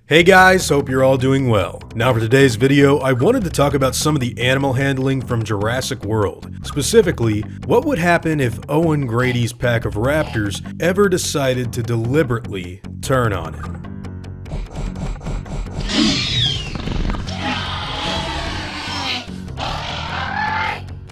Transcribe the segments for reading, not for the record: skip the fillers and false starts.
Hey guys, hope you're all doing well. Now for today's video, I wanted to talk about some of the animal handling from Jurassic World. Specifically, what would happen if Owen Grady's pack of raptors ever decided to deliberately turn on him.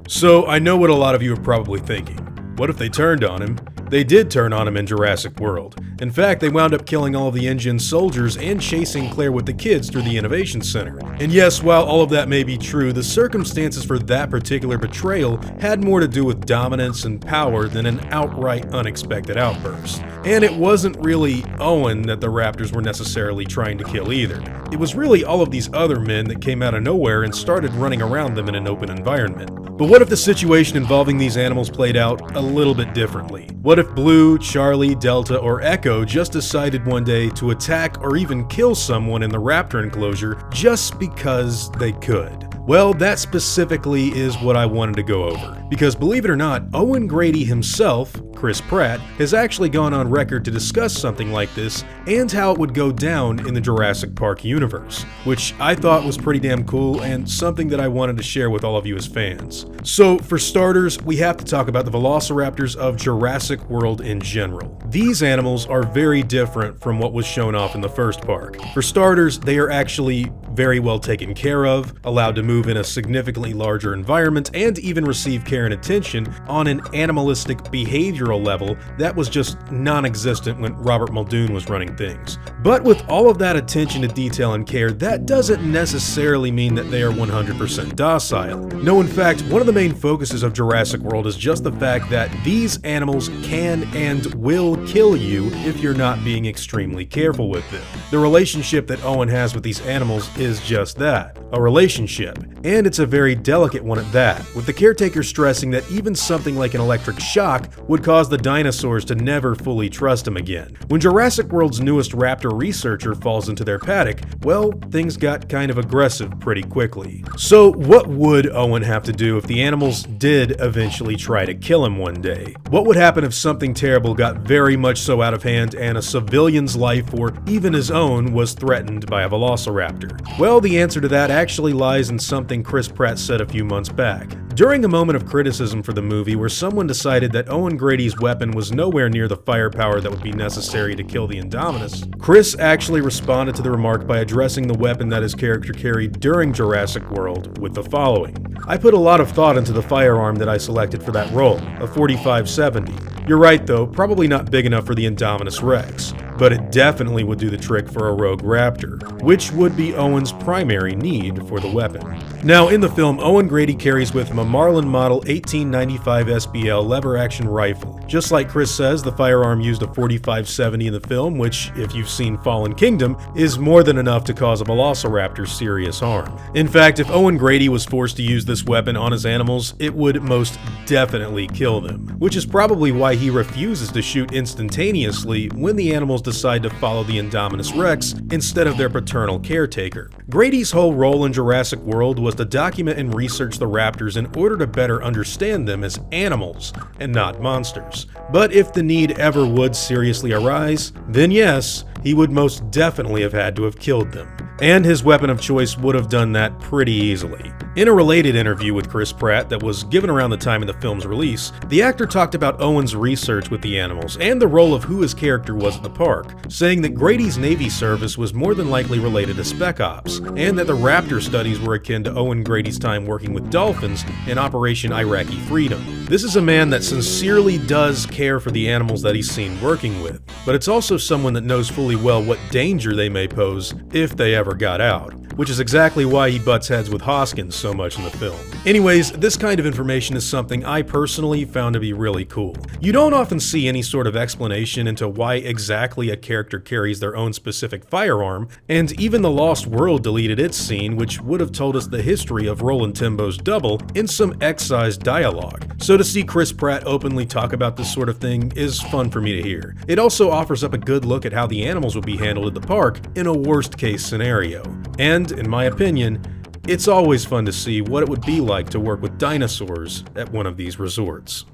So I know what a lot of you are probably thinking. What if they turned on him? They did turn on him in Jurassic World. In fact, they wound up killing all of the InGen soldiers and chasing Claire with the kids through the Innovation Center. And yes, while all of that may be true, the circumstances for that particular betrayal had more to do with dominance and power than an outright unexpected outburst. And it wasn't really Owen that the Raptors were necessarily trying to kill either. It was really all of these other men that came out of nowhere and started running around them in an open environment. But what if the situation involving these animals played out a little bit differently? What if Blue, Charlie, Delta, or Echo just decided one day to attack or even kill someone in the raptor enclosure just because they could? Well, that specifically is what I wanted to go over. Because believe it or not, Owen Grady himself, Chris Pratt, has actually gone on record to discuss something like this and how it would go down in the Jurassic Park universe, which I thought was pretty damn cool and something that I wanted to share with all of you as fans. So for starters, we have to talk about the velociraptors of Jurassic World in general. These animals are very different from what was shown off in the first park. For starters, they are actually very well taken care of, allowed to move in a significantly larger environment, and even receive care and attention on an animalistic behavioral level that was just non-existent when Robert Muldoon was running things. But with all of that attention to detail and care, that doesn't necessarily mean that they are 100% docile. No, in fact, one of the main focuses of Jurassic World is just the fact that these animals can and will kill you if you're not being extremely careful with them. The relationship that Owen has with these animals is just that, a relationship. And it's a very delicate one at that, with the caretaker stressing that even something like an electric shock would cause the dinosaurs to never fully trust him again. When Jurassic World's newest raptor researcher falls into their paddock, well, things got kind of aggressive pretty quickly. So what would Owen have to do if the animals did eventually try to kill him one day? What would happen if something terrible got very much so out of hand and a civilian's life or even his own was threatened by a velociraptor? Well, the answer to that actually lies in something Chris Pratt said a few months back. During a moment of criticism for the movie where someone decided that Owen Grady's weapon was nowhere near the firepower that would be necessary to kill the Indominus, Chris actually responded to the remark by addressing the weapon that his character carried during Jurassic World with the following: "I put a lot of thought into the firearm that I selected for that role, a 45-70. You're right though, probably not big enough for the Indominus Rex, but it definitely would do the trick for a rogue raptor, which would be Owen's primary need for the weapon." Now in the film, Owen Grady carries with him a Marlin Model 1895 SBL lever-action rifle. Just like Chris says, the firearm used a 45-70 in the film, which, if you've seen Fallen Kingdom, is more than enough to cause a velociraptor serious harm. In fact, if Owen Grady was forced to use this weapon on his animals, it would most definitely kill them, which is probably why he refuses to shoot instantaneously when the animals decide to follow the Indominus Rex instead of their paternal caretaker. Grady's whole role in Jurassic World was to document and research the raptors in order to better understand them as animals and not monsters. But if the need ever would seriously arise, then yes, he would most definitely have had to have killed them. And his weapon of choice would have done that pretty easily. In a related interview with Chris Pratt that was given around the time of the film's release, the actor talked about Owen's research with the animals and the role of who his character was at the park, saying that Grady's Navy service was more than likely related to Spec Ops, and that the raptor studies were akin to Owen Grady's time working with dolphins in Operation Iraqi Freedom. This is a man that sincerely does care for the animals that he's seen working with, but it's also someone that knows fully well what danger they may pose if they ever got out, which is exactly why he butts heads with Hoskins so much in the film. Anyways, this kind of information is something I personally found to be really cool. You don't often see any sort of explanation into why exactly a character carries their own specific firearm, and even The Lost World deleted its scene, which would have told us the history of Roland Timbo's double in some excised dialogue. So to see Chris Pratt openly talk about this sort of thing is fun for me to hear. It also offers up a good look at how the animals would be handled at the park in a worst-case scenario. And, in my opinion, it's always fun to see what it would be like to work with dinosaurs at one of these resorts.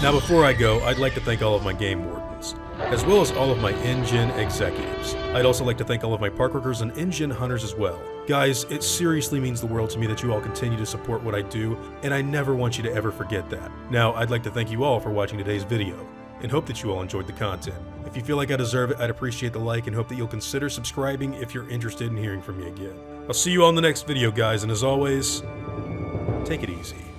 Now before I go, I'd like to thank all of my game wardens. as well as all of my InGen executives. I'd also like to thank all of my park workers and InGen hunters as well. Guys, it seriously means the world to me that you all continue to support what I do, and I never want you to ever forget that. Now, I'd like to thank you all for watching today's video, and hope that you all enjoyed the content. If you feel like I deserve it, I'd appreciate the like and hope that you'll consider subscribing if you're interested in hearing from me again. I'll see you all in the next video, guys, and as always, take it easy.